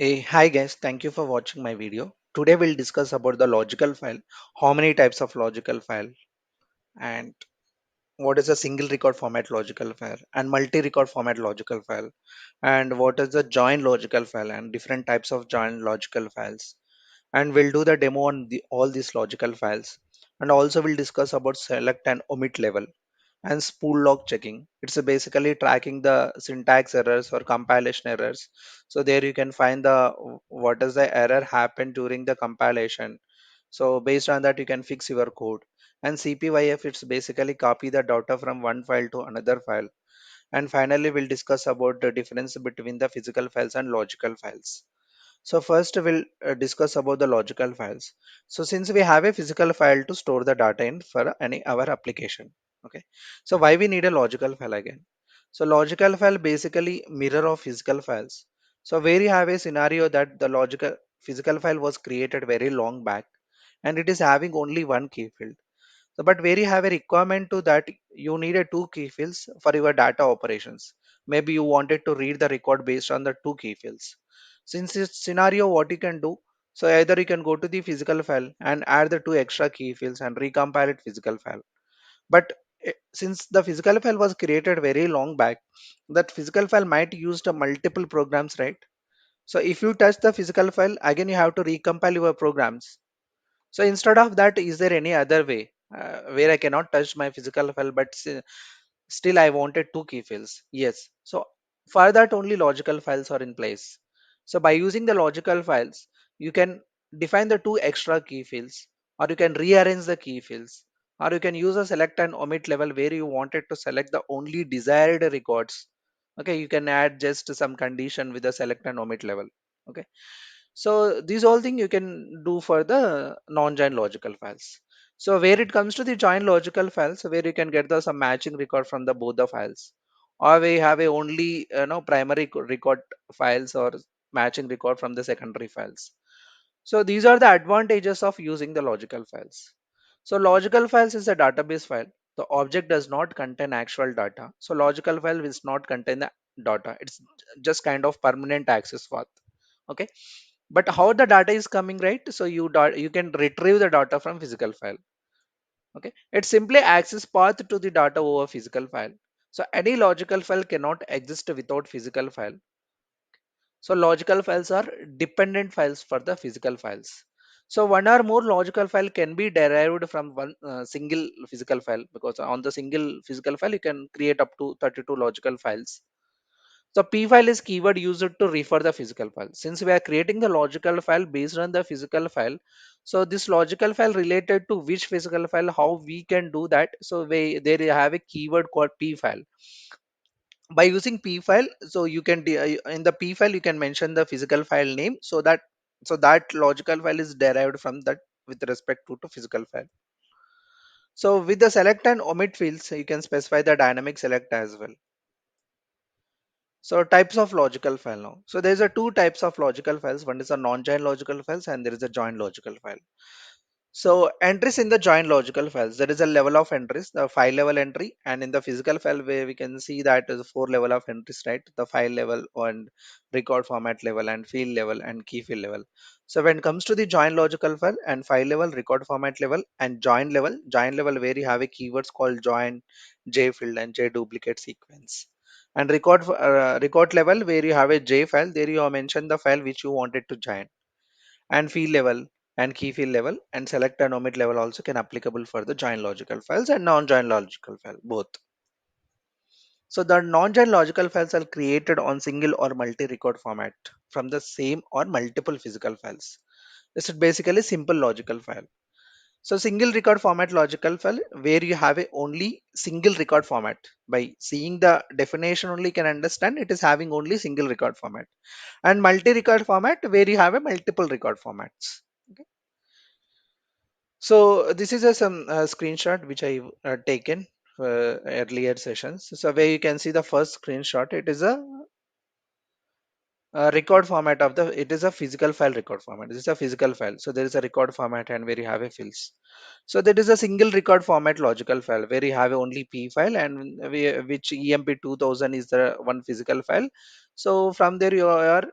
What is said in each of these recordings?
Hey, hi guys, thank you for watching my video. Today we'll discuss about the logical file, how many types of logical file, and what is a single record format logical file and multi-record format logical file, and what is the joint logical file and different types of joint logical files. And we'll do the demo on all these logical files. And also we'll discuss about select and omit level and spool log checking. It's basically tracking the syntax errors or compilation errors. So there you can find the what does the error happen during the compilation. So based on that you can fix your code. And CPYF, it's basically copy the data from one file to another file. And finally we'll discuss about the difference between the physical files and logical files. So first we'll discuss about the logical files. So since we have a physical file to store the data in for any our application, okay. So why we need a logical file again? So logical file basically mirror of physical files. So where you have a scenario that the logical physical file was created very long back and it is having only one key field. So, but where you have a requirement to that, you need a two key fields for your data operations. Maybe you wanted to read the record based on the two key fields. Since this scenario, what you can do, so either you can go to the physical file and add the two extra key fields and recompile it physical file. But since the physical file was created very long back, that physical file might use the multiple programs, right? So if you touch the physical file, again you have to recompile your programs. So instead of that, is there any other way where I cannot touch my physical file, but still I wanted two key fields? Yes. So for that only logical files are in place. So by using the logical files, you can define the two extra key fields, or you can rearrange the key fields, or you can use a select and omit level where you wanted to select the only desired records. Okay, you can add just some condition with the select and omit level. Okay, so these all things you can do for the non-join logical files. So where it comes to the join logical files, where you can get the some matching record from the both the files, or we have a only primary record files or matching record from the secondary files. So these are the advantages of using the logical files. So logical files is a database file. The object does not contain actual data. So logical file will not contain the data. It's just kind of permanent access path. Okay, but how the data is coming, right? So you can retrieve the data from physical file. Okay, it's simply access path to the data over physical file. So any logical file cannot exist without physical file. So logical files are dependent files for the physical files. So one or more logical file can be derived from one single physical file, because on the single physical file you can create up to 32 logical files. So P file is keyword used to refer the physical file. Since we are creating the logical file based on the physical file, so this logical file related to which physical file, how we can do that. So we there you have a keyword called P file. By using P file, so you can in the P file you can mention the physical file name, so that logical file is derived from that with respect to physical file. So with the select and omit fields, you can specify the dynamic select as well. So types of logical file now. So there's a two types of logical files. One is a non-join logical files and there is a join logical file. So entries in the join logical files, there is a level of entries, the file level entry, and in the physical file where we can see that is four level of entries, right? The file level and record format level and field level and key field level. So when it comes to the join logical file and file level, record format level and join level where you have a keywords called join, J field and J duplicate sequence. And record level where you have a J file, there you have mentioned the file which you wanted to join, and field level and key field level and select and omit level also can applicable for the join logical files and non-join logical file both. So the non-join logical files are created on single or multi-record format from the same or multiple physical files. This is basically simple logical file. So single record format logical file where you have a only single record format. By seeing the definition only can understand it is having only single record format, and multi-record format where you have a multiple record formats. Okay. So this is a some screenshot which I taken earlier sessions. So where you can see the first screenshot, it is a record format of the, it is a physical file record format. This is a physical file. So there is a record format and where you have a fields. So there is a single record format logical file where you have only P file and which EMP 2000 is the one physical file. So from there you are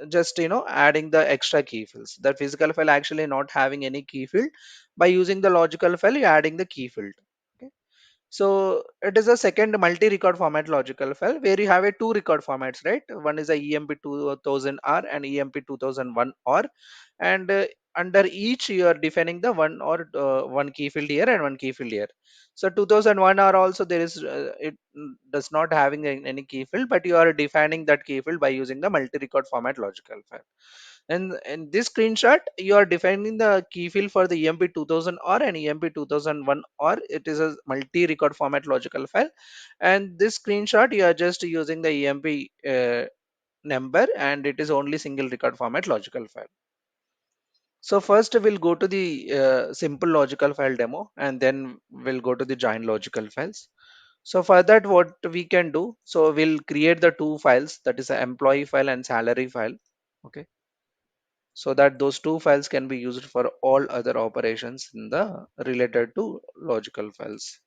just adding the extra key fields. The physical file actually not having any key field. By using the logical file, you're adding the key field. Okay. So it is a second multi-record format logical file where you have a two record formats, right? One is a EMP 2000R and EMP 2001R, and under each you are defining the one key field here and one key field here. So 2001R also there is it does not having any key field, but you are defining that key field by using the multi-record format logical file. And in this screenshot, you are defining the key field for the EMP 2000 or an EMP 2001, or it is a multi-record format logical file. And this screenshot, you are just using the EMP number, and it is only single record format logical file. So first we'll go to the simple logical file demo, and then we'll go to the join logical files. So for that, what we can do, so we'll create the two files, that is an employee file and salary file. Okay, so that those two files can be used for all other operations in the related to logical files.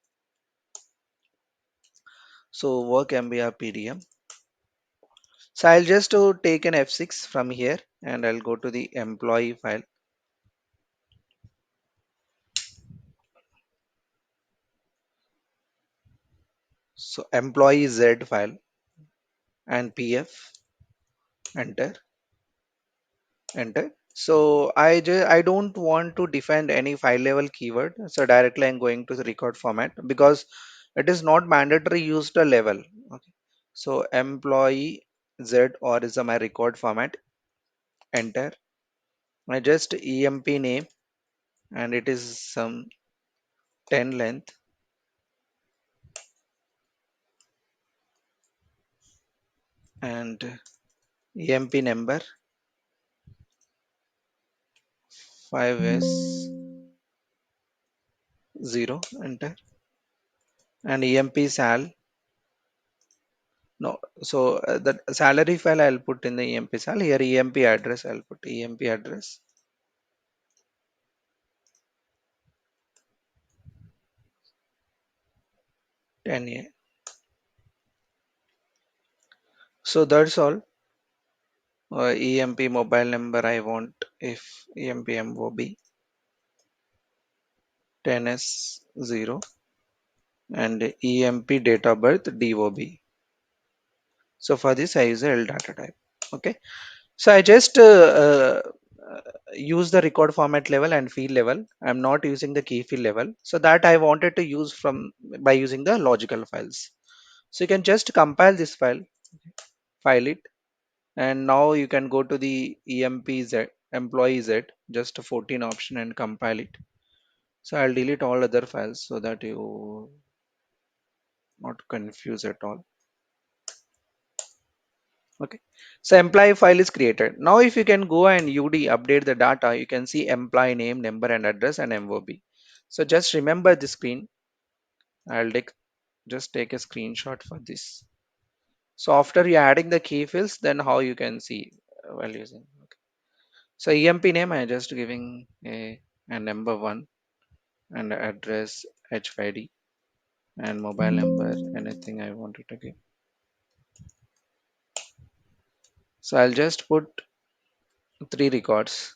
So work MBR PDM. So I'll just take an F6 from here, and I'll go to the employee file. So employee Z file and PF, enter, enter. So I don't want to define any file level keyword. So directly I'm going to the record format because it is not mandatory use the level. Okay. So employee Z or is my record format, enter. I just EMP name, and it is some 10 length, and EMP number 5S0, enter, and EMP sal. No, so the salary file I'll put in the EMP sal. Here EMP address I'll put EMP address 10A. So that's all. EMP mobile number I want if EMP MOB 10S0, and EMP date of birth DOB. So for this I use a L data type. Okay. So I just use the record format level and field level. I'm not using the key field level. So that I wanted to use from by using the logical files. So you can just compile this file, file it, and now you can go to the EMPZ employee Z, just a 14 option, and compile it. So I'll delete all other files so that you not confuse at all. Okay, so employee file is created. Now if you can go and UD update the data, you can see employee name, number and address and MOB. So just remember the screen. I'll just take a screenshot for this. So after you adding the key fields, then how you can see while using. Okay. So EMP name I just giving a number one, and address HYD, and mobile number anything I wanted to give. So I'll just put three records.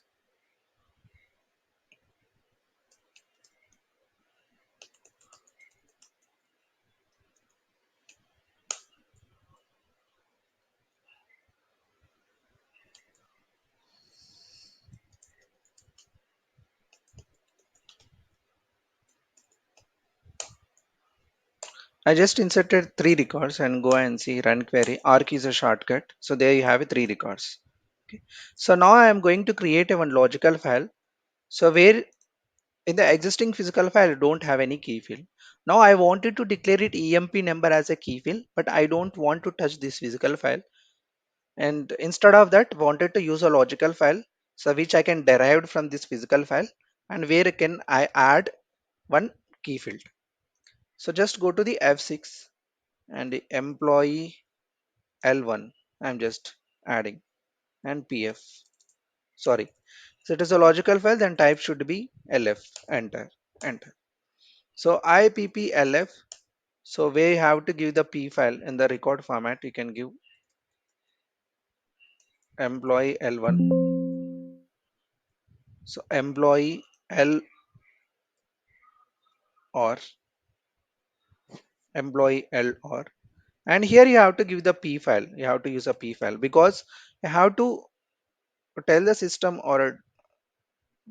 I just inserted three records and go and see run query. Arc is a shortcut. So there you have three records. Okay. So now I am going to create a one logical file. So where in the existing physical file I don't have any key field. Now I wanted to declare it EMP number as a key field, but I don't want to touch this physical file. And instead of that, wanted to use a logical file, so which I can derive from this physical file, and where can I add one key field. So just go to the F6 and the employee L1. I'm just adding, and PF. Sorry. So it is a logical file, then type should be LF. Enter. Enter. So IPPLF. So we have to give the P file in the record format. You can give employee L1. So employee L or employee L or, and here you have to give the P file. You have to use a P file because you have to tell the system or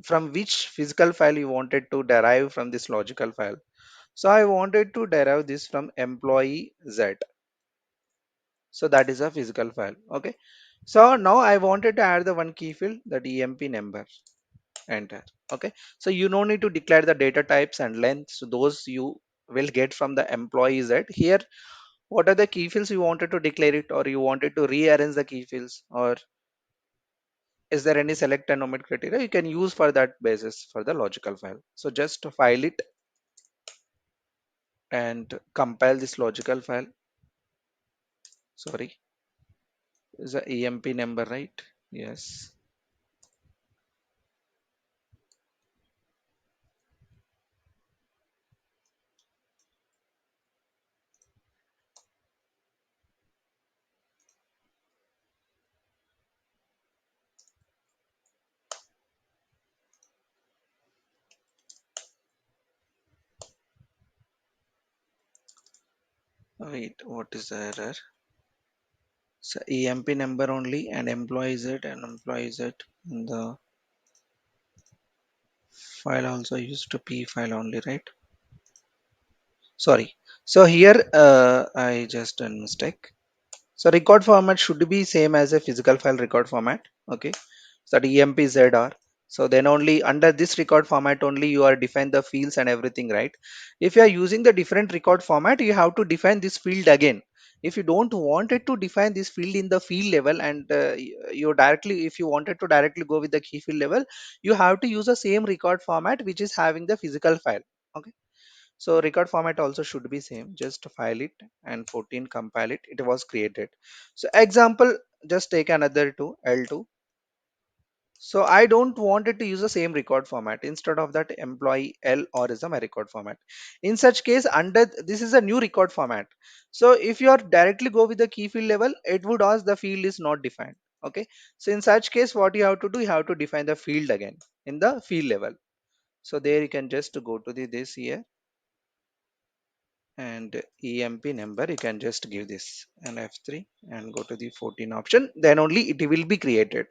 from which physical file you wanted to derive from this logical file. So I wanted to derive this from employee Z. So that is a physical file. Okay. So now I wanted to add the one key field, that EMP number. Enter. Okay. So you no need to declare the data types and length. So those you will get from the employee Z. Here, what are the key fields you wanted to declare it, or you wanted to rearrange the key fields, or is there any select and omit criteria you can use for that basis for the logical file. So just file it and compile this logical file. Sorry, is the EMP number right? Yes. Wait, what is the error? So EMP number only and employee Z and employee Z in the file also used to P file only, right? Sorry. So here I just done mistake. So record format should be same as a physical file record format. Okay. So the EMP ZR. So then only under this record format only you are define the fields and everything, right? If you are using the different record format, you have to define this field again. If you don't want it to define this field in the field level, and you directly, if you wanted to directly go with the key field level, you have to use the same record format which is having the physical file. Okay. So record format also should be same. Just file it and 14 compile it. It was created. So example, just take another two L2. So I don't want it to use the same record format. Instead of that, employee L or is a my record format. In such case, under this is a new record format. So if you are directly go with the key field level, it would ask the field is not defined. Okay. So in such case, what you have to do, you have to define the field again in the field level. So there you can just go to the this here, and EMP number you can just give this and F3 and go to the 14 option, then only it will be created.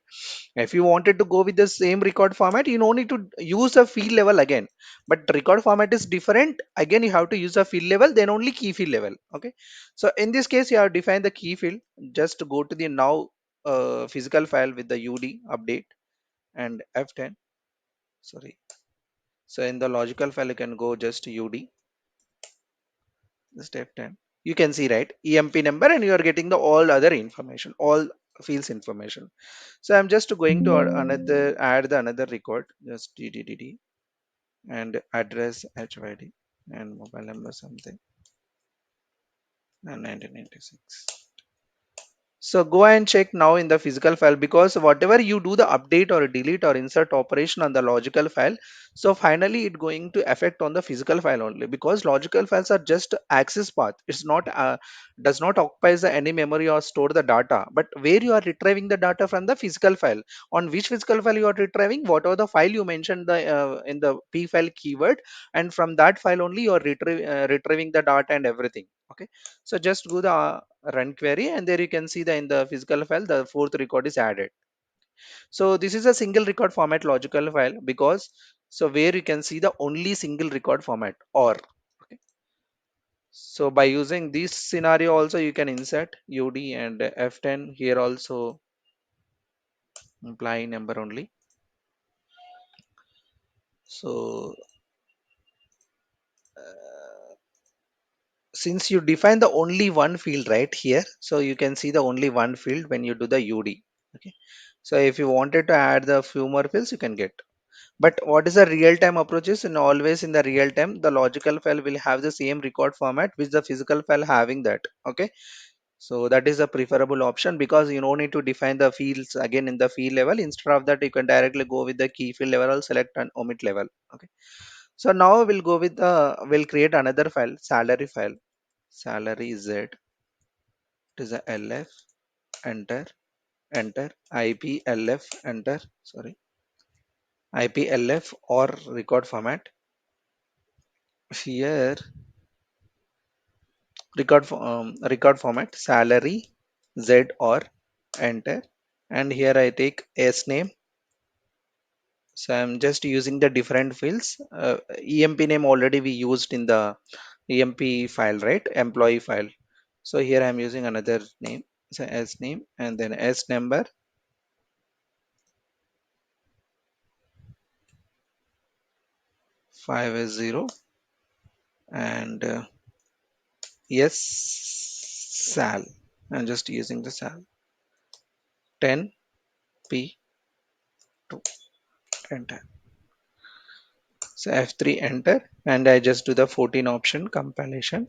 If you wanted to go with the same record format, you no need to use a field level again, but record format is different. Again you have to use a field level, then only key field level. Okay. So in this case you have defined the key field. Just go to the now physical file with the UD update and F10. Sorry. So in the logical file you can go just UD, step 10. You can see, right, EMP number, and you are getting the all other information, all fields information. So I'm just going to add the another record, just DDDD and address HYD and mobile number something and 1996. So go and check now in the physical file, because whatever you do the update or delete or insert operation on the logical file, so finally it going to affect on the physical file only, because logical files are just access path. It's not does not occupies the any memory or store the data, but where you are retrieving the data from the physical file, on which physical file you are retrieving, whatever the file you mentioned the in the P file keyword, and from that file only you are retrieving the data and everything. Okay. So just do the run query, and there you can see that in the physical file the fourth record is added. So this is a single record format logical file, because so where you can see the only single record format, or okay. So by using this scenario also you can insert UD and F10 here also, implying number only. So since you define the only one field right here, so you can see the only one field when you do the UD. Okay. So if you wanted to add the few more fields, you can get. But what is the real-time approaches? And always in the real time, the logical file will have the same record format which the physical file having that. Okay. So that is a preferable option, because you don't need to define the fields again in the field level. Instead of that, you can directly go with the key field level or select and omit level. Okay. So now we'll go with we'll create another file, salary file, salary Z. It is a LF, enter. enter, IPLF, enter, sorry, IPLF or record format. Here record format salary Z or enter, and here I take S name. So I'm just using the different fields. EMP name already we used in the EMP file, right? Employee file. So here I'm using another name. So S name and then S number, 5 is 0, and yes, sal. I'm just using the sal. 10P2, enter. So F3, enter, and I just do the 14 option compilation.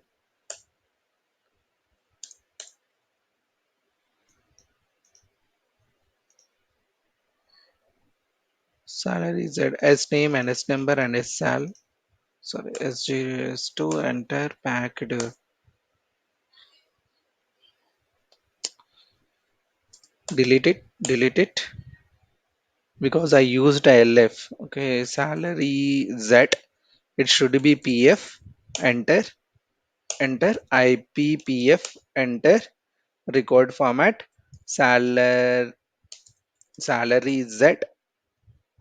Salary Z, S name and S number and S sal. Sorry, SGS2, enter, packed. Delete it because I used LF. Okay, salary Z, it should be PF, enter, enter, IPPF, enter, record format, salary, salary Z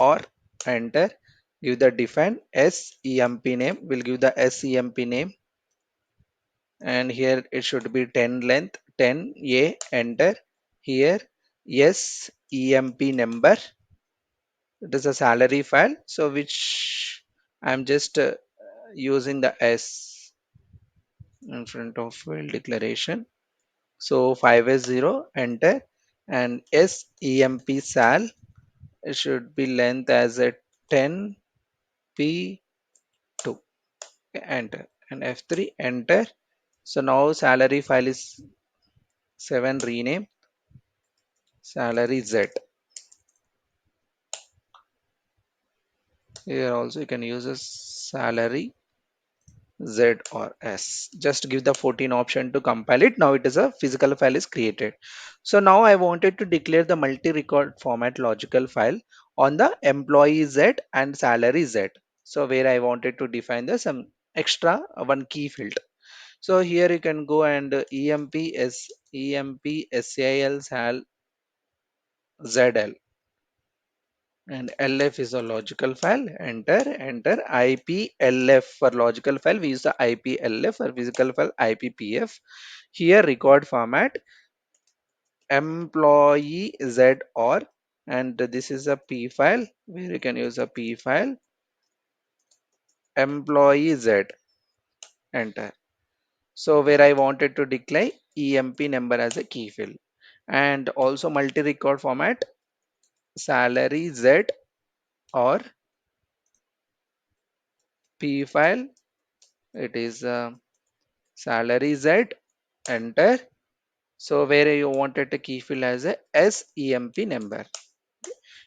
or enter, give the define SEMP name, will give the SEMP name, and here it should be 10 length, 10A, enter, here SEMP number, it is a salary file, so which I'm just using the S in front of field declaration. So 5 is 0, enter, and SEMP sal, it should be length as a 10P2, enter, and F3, enter. So now salary file is 7, rename salary Z. Here also you can use a salary Z or S. Just give the 14 option to compile it. Now it is a physical file is created. So now I wanted to declare the multi-record format logical file on the employee Z and salary Z. So where I wanted to define the some extra one key field. So here you can go and EMP SAL sal ZL, and LF is a logical file. Enter IPLF for logical file. We use the IPLF for physical file IPPF. Here record format employee Z or, and this is a P file where you can use a P file employee Z, enter. So where I wanted to declare EMP number as a key field, and also multi-record format salary Z or P file, it is salary Z, enter. So where you wanted to key field as a SEMP number.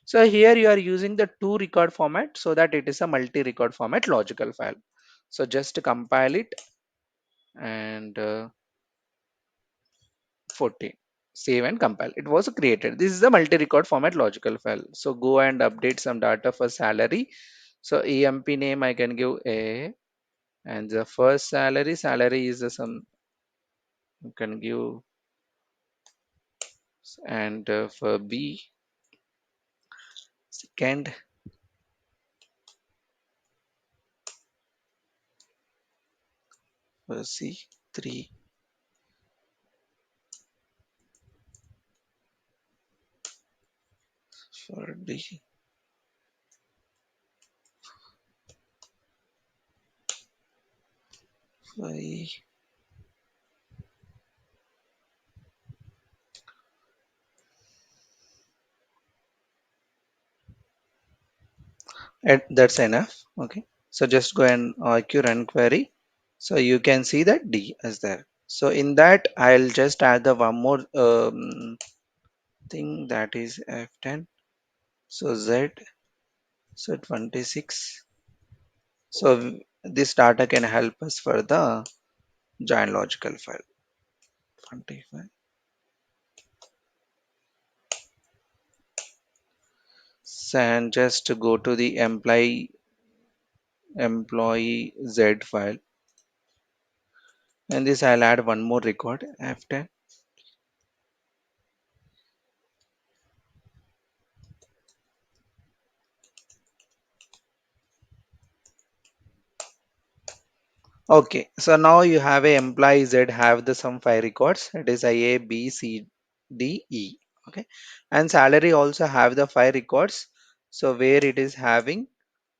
So here you are using the two record format so that it is a multi-record format logical file. So just compile it and 14, save and compile. It was created. This is a multi-record format logical file. So go and update some data for salary. So EMP name I can give A, and the first salary is some, you can give, and for B second, for C 3, for D 5, and that's enough. Okay, so just go and run query, so you can see that D is there. So in that I'll just add the one more thing, that is F10. So Z, so 26. So this data can help us for the giant logical file. 25, and just go to the employee Z file. And this I'll add one more record after. Okay, so now you have a employee Z have the some five records. It is A, B, C, D, E. Okay, and salary also have the five records. So where it is having,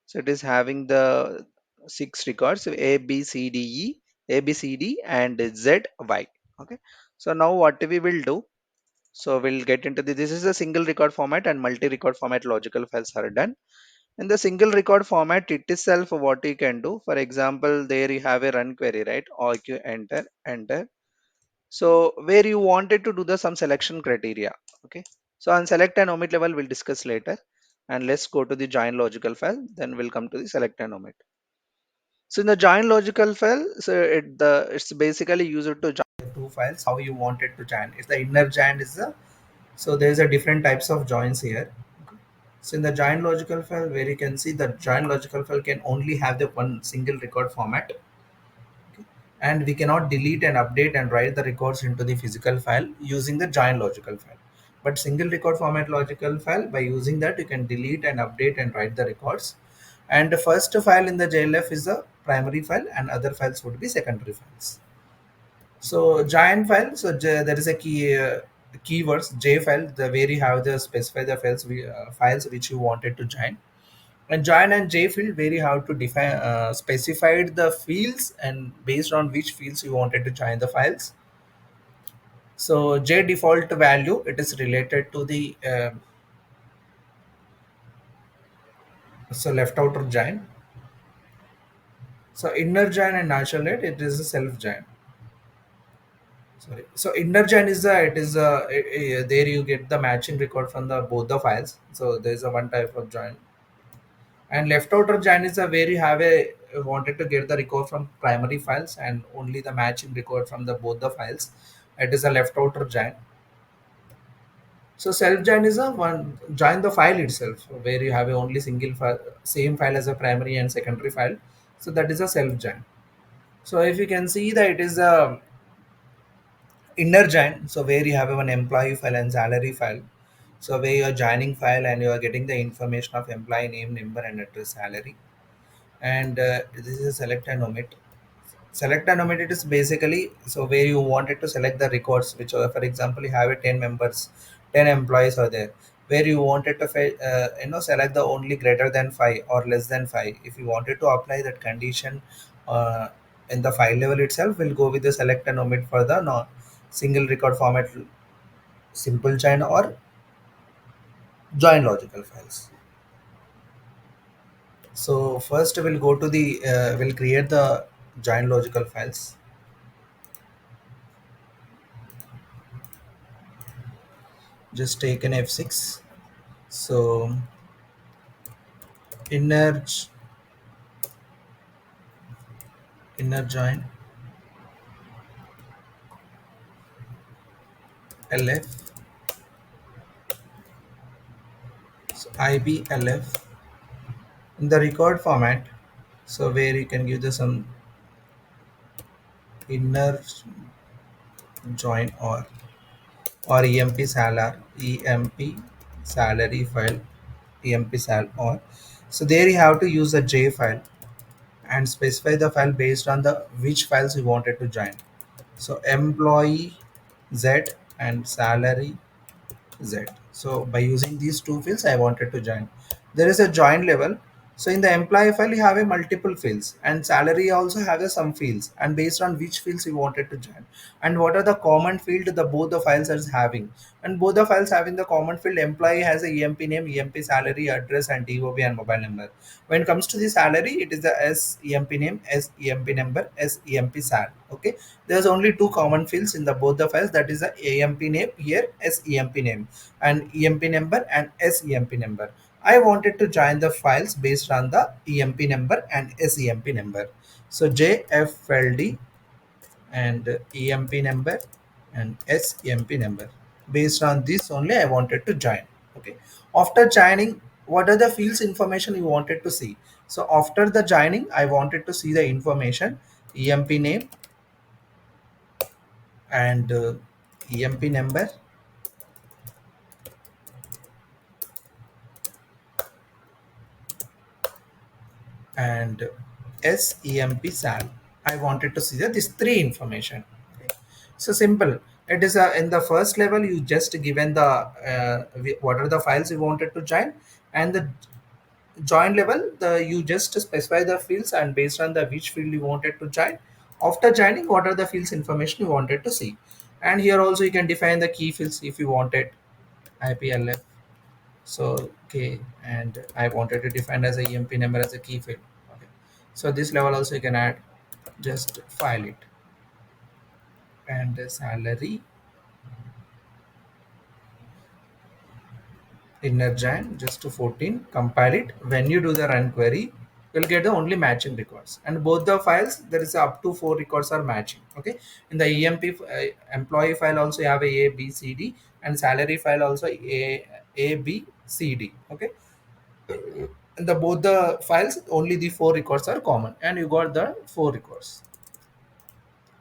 so it is having the six records, so A, B, C, D, E, A, B, C, D, and Z, Y. Okay, so now what we will do, so we'll get into this is a single record format and multi-record format logical files are done. In the single record format, it itself what you can do. For example, there you have a run query, right? Or you enter. So where you wanted to do the some selection criteria. Okay. So on select and omit level, we'll discuss later. And let's go to the join logical file. Then we'll come to the select and omit. So in the join logical file, so it's basically used to join two files. How you want it to join? If the inner join is the, so there's a different types of joins here. So in the join logical file, where you can see the join logical file can only have the one single record format, and we cannot delete and update and write the records into the physical file using the join logical file. But single record format logical file, by using that you can delete and update and write the records. And the first file in the JLF is the primary file and other files would be secondary files. So join file, so there is a keywords J file, the where you have the specify the files which you wanted to join. And join and J field where you have to define specified the fields and based on which fields you wanted to join the files. So J default value, it is related to the so left outer join. So inner join and natural net, it is a self join. Sorry. So inner join is the, it is there you get the matching record from the both the files. So there is a one type of join. And left outer join is a where you have a wanted to get the record from primary files and only the matching record from the both the files. It is a left outer join. So self join is a one join the file itself where you have a only single file, same file as a primary and secondary file. So that is a self join. So if you can see that it is a inner join, so where you have one employee file and salary file. So where you are joining file and you are getting the information of employee name, number, and address, salary. And this is a select and omit. Select and omit, it is basically so where you wanted to select the records which are, for example, you have a 10 members, 10 employees are there, where you wanted to select the only greater than 5 or less than 5. If you wanted to apply that condition uh, in the file level itself, we'll go with the select and omit for the no, single record format, simple join or join logical files. So first we'll go to the we'll create the join logical files. Just take an F6. So inner inner join LF, so IBLF in the record format. So where you can give the some inner join or EMP salary file, EMP sal or. So there you have to use a J file and specify the file based on the which files you wanted to join. So employee Z and salary Z. So by using these two fields, I wanted to join. There is a join level. So in the employee file, you have a multiple fields and salary also have a some fields and based on which fields you wanted to join and what are the common field the both the files are having, and both the files having the common field, employee has a EMP name, EMP salary, address, and DOB and mobile number. When it comes to the salary, it is the S EMP name, S EMP number, S EMP sal. Okay, there's only two common fields in the both the files, that is the AMP name here, S EMP name, and EMP number and SEMP number. I wanted to join the files based on the EMP number and SEMP number. So JFLD and EMP number and SEMP number. Based on this only I wanted to join. Okay. After joining, what are the fields information you wanted to see. So after the joining, I wanted to see the information, emp name and emp number and SEMP sal. I wanted to see that these three information. Okay. So simple. It is in the first level you just given the what are the files you wanted to join, and the join level the you just specify the fields and based on the which field you wanted to join. After joining, what are the fields information you wanted to see, and here also you can define the key fields if you wanted IPLF. So okay, and I wanted to define as a EMP number as a key field. Okay, so this level also you can add, just file it, and the salary inner join just to 14, compile it. When you do the run query, you'll get the only matching records, and both the files there is up to 4 records are matching. Okay, in the EMP employee file also you have a B C D, and salary file also a B C D. Okay, in the both the files only the 4 records are common, and you got the 4 records.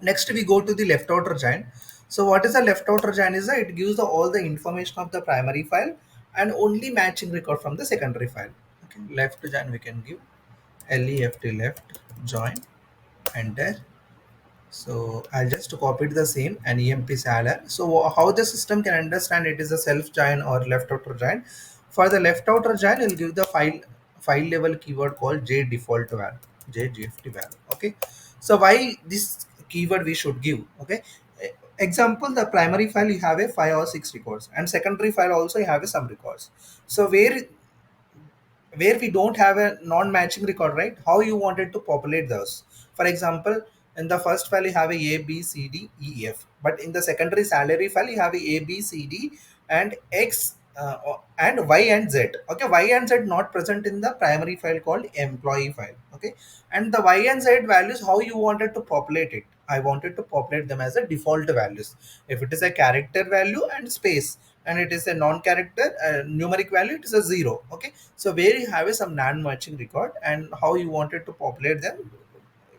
Next we go to the left outer join. So what is a left outer join is that it gives all the information of the primary file and only matching record from the secondary file. Okay, left join we can give left left join, enter. So I'll just copy it the same and emp salar. So how the system can understand it is a self join or left outer join. For the left outer join, it'll give the file level keyword called j default val, jgft val. Okay. So why this keyword we should give? Okay. Example, the primary file you have a 5 or 6 records, and secondary file also you have a some records. So where we don't have a non-matching record, right? How you wanted to populate those? For example, in the first file you have a B, C, D, E, F, but in the secondary salary file you have a B, C, D, and X and Y and Z. Okay, Y and Z not present in the primary file called employee file. Okay, and the Y and Z values, how you wanted to populate it? I wanted to populate them as a default values. If it is a character value and space, and it is a non-character numeric value, it is a zero. Okay, so where you have a some non-matching record, and how you wanted to populate them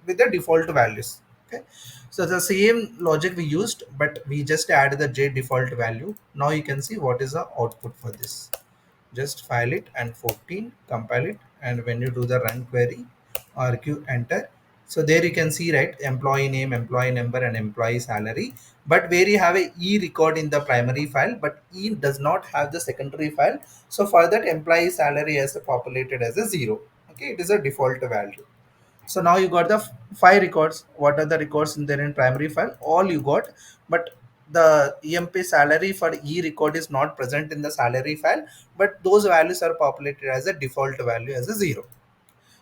with the default values. Okay, so the same logic we used, but we just added the j default value. Now you can see what is the output for this. Just file it and 14, compile it, and when you do the run query, RQ enter. So there you can see, right, employee name, employee number, and employee salary. But where you have a E record in the primary file, but E does not have the secondary file. So for that, employee salary is populated as a zero. Okay, it is a default value. So now you got the 5 records. What are the records in there in primary file? All you got, but the EMP salary for E record is not present in the salary file, but those values are populated as a default value as a zero.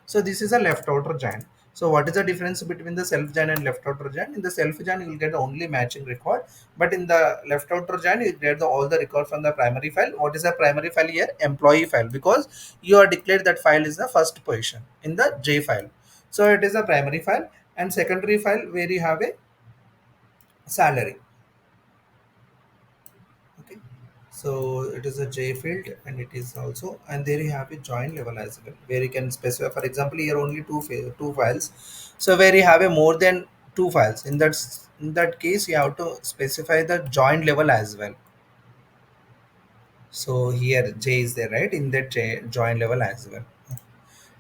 So this is a left outer join. So what is the difference between the self join and left outer join? In the self join, you will get only matching record, but in the left outer join, you get all the record from the primary file. What is the primary file here? Employee file, because you are declared that file is the first position in the J file. So it is a primary file, and secondary file where you have a salary. Okay, so it is a J field, and it is also, and there you have a join level as well, where you can specify. For example, here only two files, so where you have a more than two files, in that case you have to specify the join level as well. So here J is there, right, in that join level as well.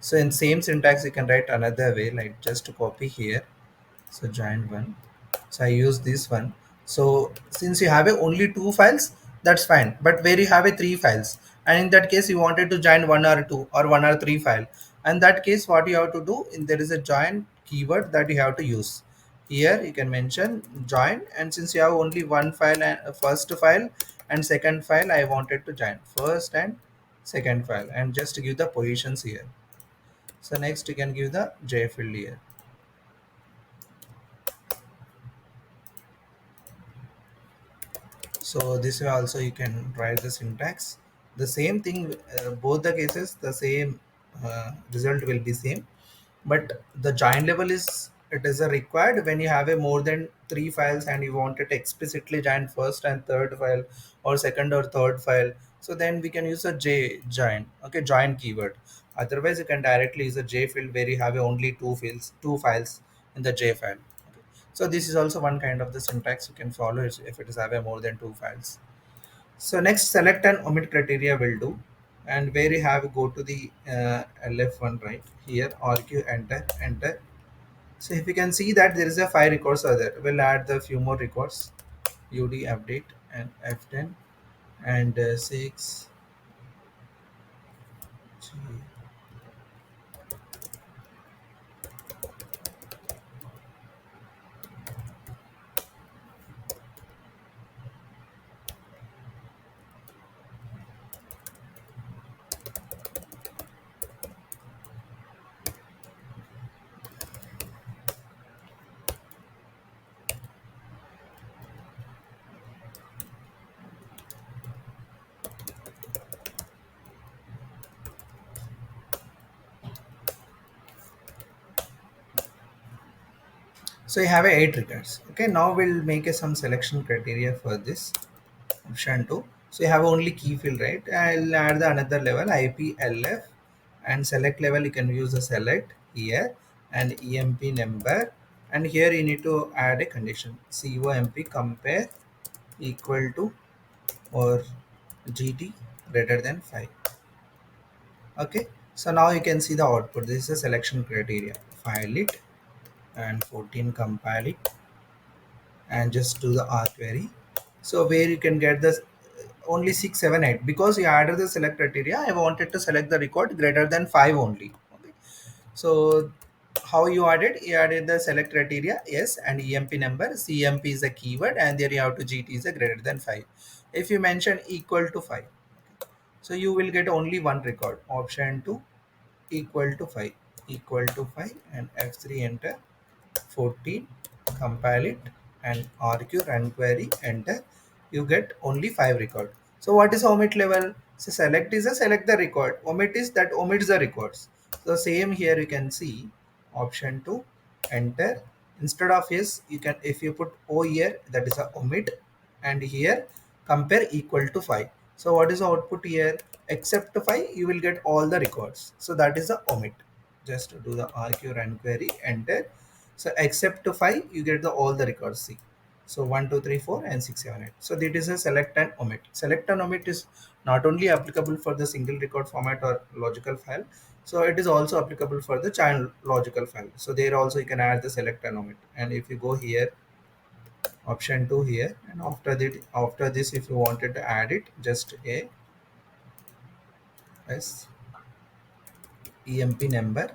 So in same syntax you can write another way, like just to copy here. So join one, so I use this one. So since you have a only two files, that's fine, but where you have a three files, and in that case you wanted to join one or two or one or three file, and that case what you have to do, in there is a join keyword that you have to use. Here you can mention join, and since you have only one file, and first file and second file, I wanted to join first and second file, and just give the positions here. So next you can give the j field here. So this way also you can write the syntax, the same thing, both the cases the same result will be same, but the join level is it is a required when you have a more than three files and you want it explicitly join first and third file or second or third file. So then we can use a j join, okay, join keyword. Otherwise you can directly use a j field where you have only two files in the j file. Okay. So this is also one kind of the syntax you can follow if it is have a more than two files. So next, select and omit criteria will do, and where you have go to the LF1 right here, argue enter enter. So if you can see that there is a five records are there, we'll add the few more records, UD update and F10 and 6. So you have a eight records. Okay, now we'll make a some selection criteria for this option 2. So you have only key field, right? I'll add the another level IPLF, and select level you can use the select here and EMP number, and here you need to add a condition COMP compare equal to or GT greater than 5. Okay, so now you can see the output. This is a selection criteria. File it and 14 compile it and just do the R query. So where you can get the only 6, 7, 8 because you added the select criteria. I wanted to select the record greater than 5 only. Okay. So how you added? You added the select criteria, yes, and EMP number. CMP is a keyword, and there you have to GT is a greater than 5. If you mention equal to 5, so you will get only one record. Option 2 equal to 5, equal to 5, and F3 enter. 14, compile it and RQ run query enter. You get only 5 record. So what is omit level? So select is a select the record, omit is that omits the records. So same here you can see option 2 enter. Instead of yes you can, if you put O here, that is a omit, and here compare equal to 5. So what is the output here? Except 5 you will get all the records, so that is the omit. Just do the RQ run query enter. So except to 5, you get the all the records. See. So 1, 2, 3, 4, and 6, 7, 8. So that is a select and omit. Select and omit is not only applicable for the single record format or logical file. So it is also applicable for the child logical file. So there also you can add the select and omit. And if you go here, option 2 here, and after this, if you wanted to add it, just a s EMP number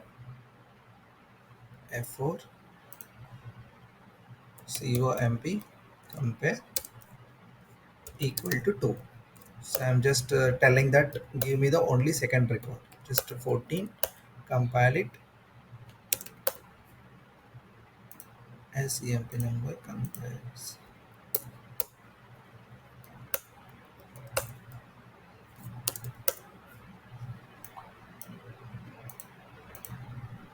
F4 COMP compare equal to 2. So I'm just telling that give me the only second record. Just 14, compile it as EMP number compares.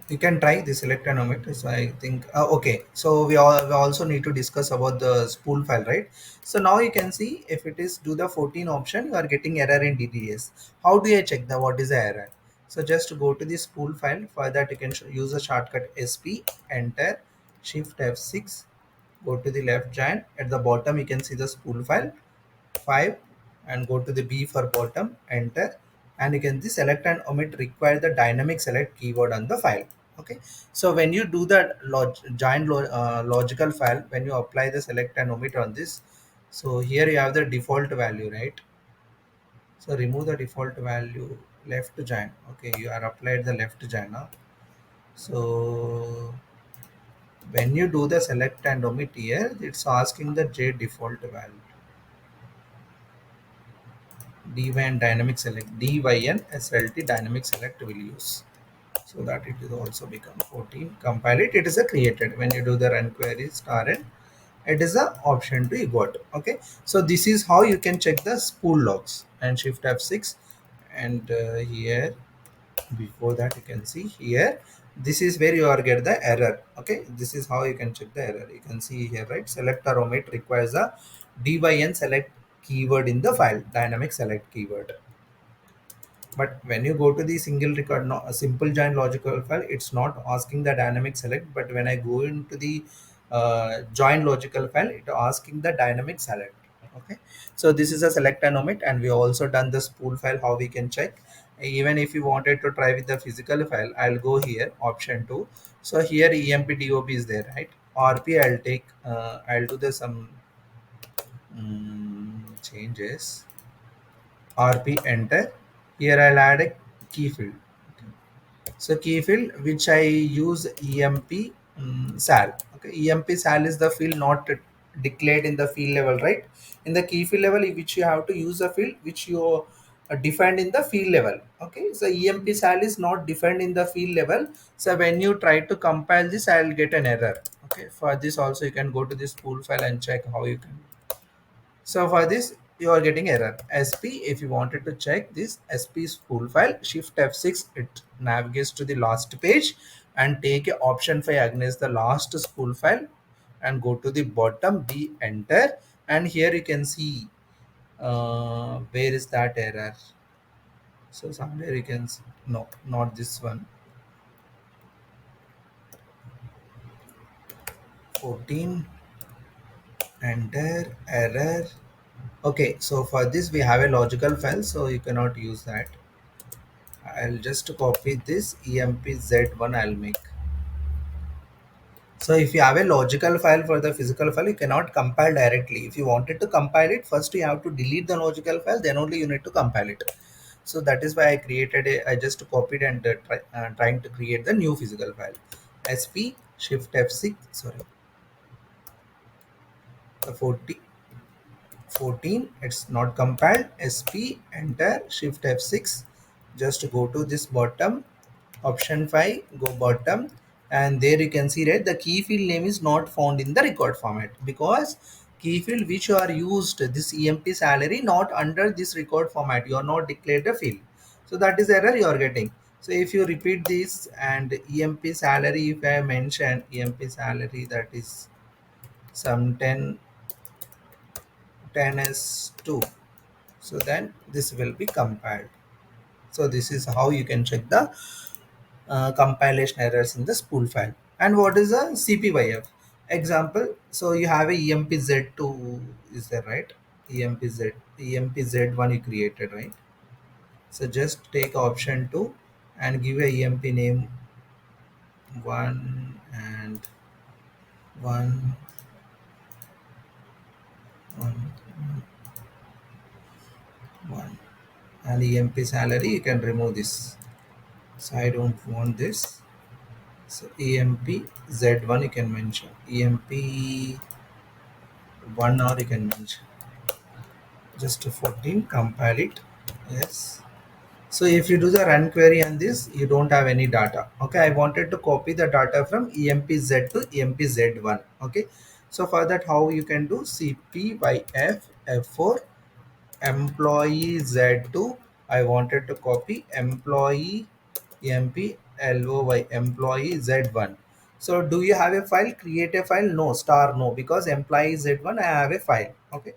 You can try the select and omit. So I think okay. So we also need to discuss about the spool file, right? So now you can see if it is do the 14 option, you are getting error in DDS. How do I check the what is the error? So just go to the spool file. For that you can use the shortcut SP, enter, shift F6, go to the left giant. At the bottom you can see the spool file 5, and go to the B for bottom, enter, and you can see select and omit require the dynamic select keyword on the file. Okay, so when you do the logical file, when you apply the select and omit on this, so here you have the default value, right? So remove the default value, left giant. Okay, you are applied the left giant now. So when you do the select and omit here, it's asking the J default value. dyn dynamic select, dyn slt dynamic select will use, so that it will also become 14. Compile it, it is a created when you do the run query star n, it is a option to you got. Okay, so this is how you can check the spool logs, and shift F6, and here before that you can see here This is where you are get the error. Okay, this is how you can check the error. You can see here, right? Select or omit requires a dyn select keyword in the file, dynamic select keyword. But when you go to the single record, no, a simple join logical file, it's not asking the dynamic select. But when I go into the join logical file, it asking the dynamic select. Okay, so this is a select and omit, and we also done the spool file. How we can check? Even if you wanted to try with the physical file, I'll go here option 2. So here empdob is there, right? RP I'll take. I'll do the some changes. RP enter. Here I'll add a key field. So key field which I use EMP sal. Okay, EMP sal is the field not declared in the field level, right? In the key field level, which you have to use a field which you defined in the field level. Okay, so EMP sal is not defined in the field level. So when you try to compile this, I'll get an error. Okay, for this also you can go to this spool file and check how you can. So for this, you are getting error. SP, if you wanted to check this SP spool file, shift F6, it navigates to the last page and take a option 5 against the last spool file and go to the bottom, B enter. And here you can see where is that error. So somewhere you can see, no, not this one. 14, enter, error. Okay, so for this we have a logical file, so you cannot use that. I'll just copy this empz1 I'll make. So if you have a logical file for the physical file, you cannot compile directly. If you wanted to compile it, first you have to delete the logical file, then only you need to compile it. So that is why I created I just copied and trying to create the new physical file. SP shift F6, sorry, the 14, it's not compiled. SP enter, shift F6, just go to this bottom, option 5, go bottom, and there you can see that the key field name is not found in the record format because key field which you are used this EMP salary not under this record format, you are not declared the field. So that is error you are getting. So if you repeat this and EMP salary, if I mention EMP salary, that is some 10s2, so then this will be compiled. So this is how you can check the compilation errors in the spool file. And what is a CPYF example? So you have a EMPZ2 is there, right? EMPZ1 you created, right? So just take option 2 and give a EMP name 1 and 1 1 1 and EMP salary you can remove this. So I don't want this. So EMP Z1 you can mention. EMP1 or you can mention. Just 14, compile it. Yes. So if you do the run query on this, you don't have any data. Okay, I wanted to copy the data from EMPZ to EMPZ1. Okay. So for that, how you can do CPYF F4 employee Z2. I wanted to copy employee EMPLOY employee Z1. So do you have a file? Create a file? No, star no, because employee Z1 I have a file. Okay.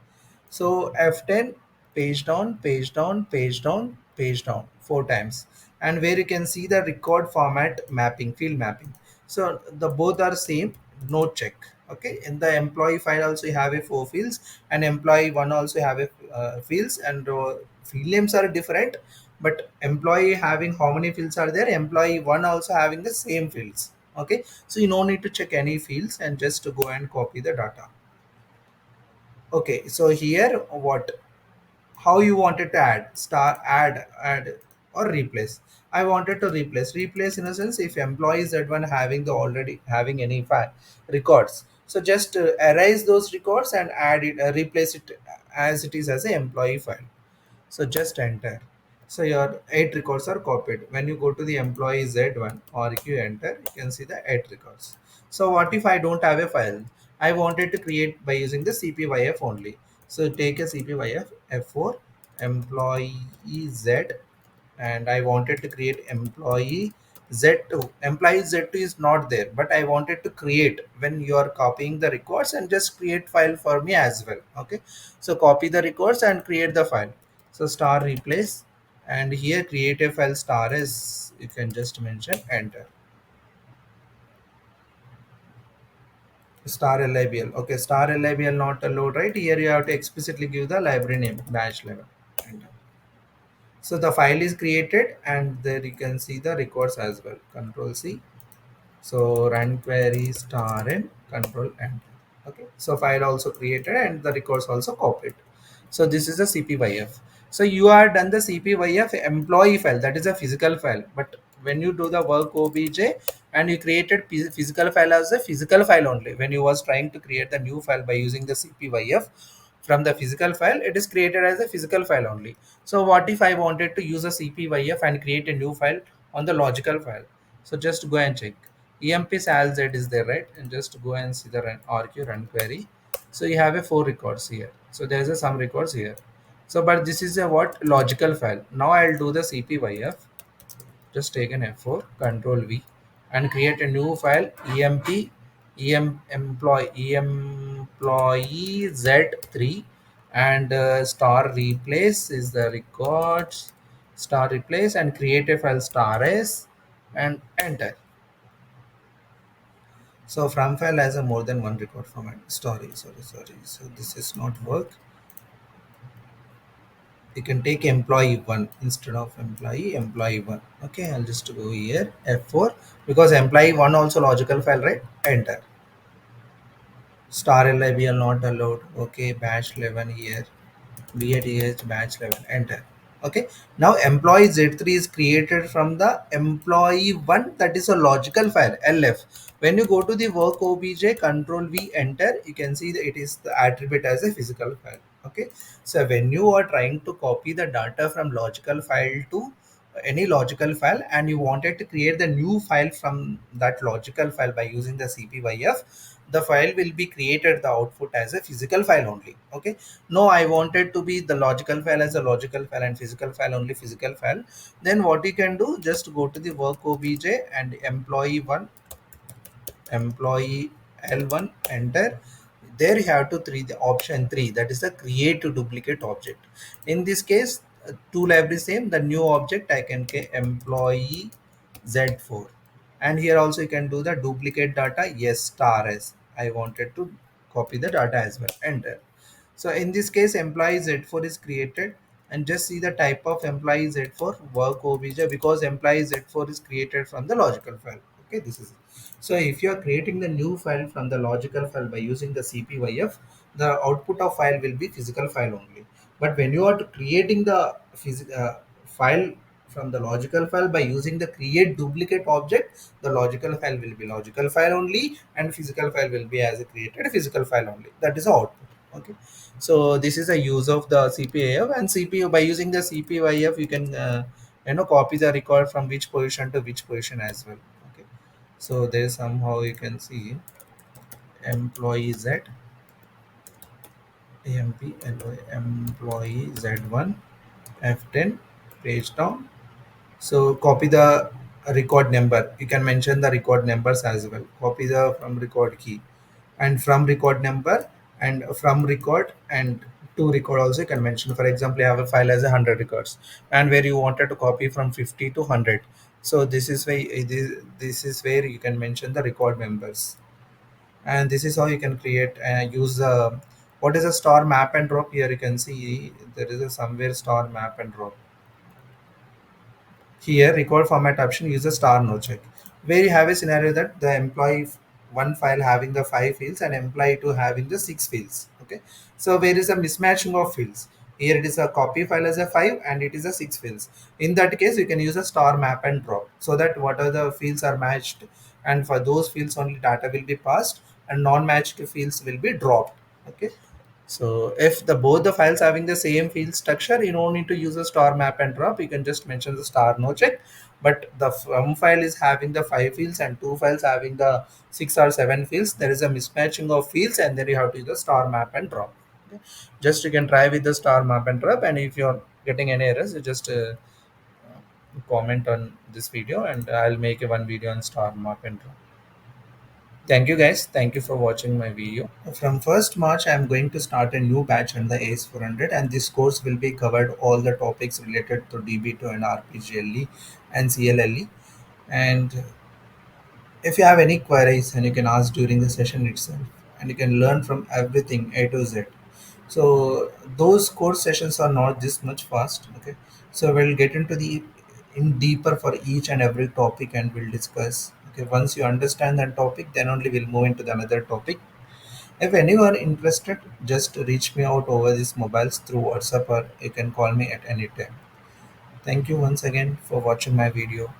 So F10, page down, page down, page down, page down 4 times. And where you can see the record format mapping, field mapping. So the both are same, no check. Okay, in the employee file also you have a 4 fields, and employee one also have a fields, and field names are different, but employee having how many fields are there, employee one also having the same fields. Okay, so you no need to check any fields and just to go and copy the data. Okay, so here what, how you wanted to add star, add or replace. I wanted to replace in a sense, if employees that one having the already having any file records, so just erase those records and add it, replace it as it is as a employee file. So just enter. So your 8 records are copied. When you go to the employee Z1 or if you enter, you can see the 8 records. So what if I don't have a file? I wanted to create by using the CPYF only. So take a CPYF F4 employee Z, and I wanted to create employee Z2, employee Z2 is not there, but I wanted to create when you are copying the records, and just create file for me as well. Okay, so copy the records and create the file. So star replace, and here create a file star as you can just mention, enter. Star LIBL. Okay, star LIBL not allowed, right? Here you have to explicitly give the library name batch level. Enter. So the file is created, and there you can see the records as well. Control C. So run query star and control enter. Okay, so file also created and the records also copied. So this is the CPYF. So you are done the CPYF employee file, that is a physical file. But when you do the work obj and you created physical file as a physical file only, when you was trying to create the new file by using the CPYF from the physical file, it is created as a physical file only. So what if I wanted to use a CPYF and create a new file on the logical file? So just go and check. EMP sal z is there, right? And just go and see the run RQ run query. So you have a four records here. So there's a some records here. So but this is a what logical file. Now I'll do the CPYF. Just take an F4, Control V, and create a new file employee Z3, and star replace is the records, star replace, and create a file star s and enter. So from file has a more than one record format. Sorry. So this is not work. You can take employee one instead of employee one. Okay, I'll just go here F4, because employee one also logical file, right? Enter. Star LIBL not allowed. Okay, batch 11 here. BATH batch level, enter. Okay, now employee Z3 is created from the employee one, that is a logical file LF. When you go to the work obj, control V, enter, you can see that it is the attribute as a physical file. Okay, so when you are trying to copy the data from logical file to any logical file, and you wanted to create the new file from that logical file by using the CPYF, the file will be created the output as a physical file only. Okay, no, I wanted to be the logical file as a logical file and physical file only physical file. Then what you can do, just go to the work obj and employee L1, enter. There you have to three the option 3, that is the create to duplicate object. In this case, two libraries same, the new object I can say employee Z4, and here also you can do the duplicate data, yes, star s, I wanted to copy the data as well, enter. So in this case, employee Z4 is created, and just see the type of employee Z4 work obj, because employee Z4 is created from the logical file. Okay, this is it. So if you are creating the new file from the logical file by using the CPYF, the output of file will be physical file only. But when you are creating the file from the logical file by using the create duplicate object, the logical file will be logical file only, and physical file will be as a created physical file only. That is the output. Okay, so this is a use of the CPIF, and CPU by using the CPIF you can copy the record from which position to which position as well. Okay, so there somehow you can see employee Z, employee Z1, F10, page down. So copy the record number. You can mention the record numbers as well. Copy the from record key, and from record number, and from record and to record also you can mention. For example, you have a file as 100 records, and where you wanted to copy from 50 to 100. So this is where you can mention the record members, and this is how you can create and use what is a star map and drop. Here you can see there is a somewhere star map and drop. Here, record format option uses star no check, where you have a scenario that the employee one file having the 5 fields and employee two having the 6 fields. Okay, so where is a mismatching of fields? Here it is a copy file as a 5 and it is a 6 fields. In that case, you can use a star map and drop, so that whatever the fields are matched, and for those fields only data will be passed, and non-matched fields will be dropped. Okay, so if the both the files having the same field structure, you don't need to use a star map and drop. You can just mention the star no check. But the from file is having the 5 fields and two files having the 6 or 7 fields. There is a mismatching of fields, and then you have to use the star map and drop. Okay? Just you can try with the star map and drop, and if you're getting any errors, you just comment on this video, and I'll make a one video on star mark and draw. Thank you guys. Thank you for watching my video. From 1st March, I'm going to start a new batch on the AS400, and this course will be covered all the topics related to DB2 and RPGLE and CLLE. And if you have any queries, and you can ask during the session itself, and you can learn from everything A to Z. So those course sessions are not this much fast. Okay, so we'll get into the in deeper for each and every topic, and we'll discuss. Okay, once you understand that topic, then only we'll move into the another topic. If anyone interested, just reach me out over these mobiles through WhatsApp, or you can call me at any time. Thank you once again for watching my video.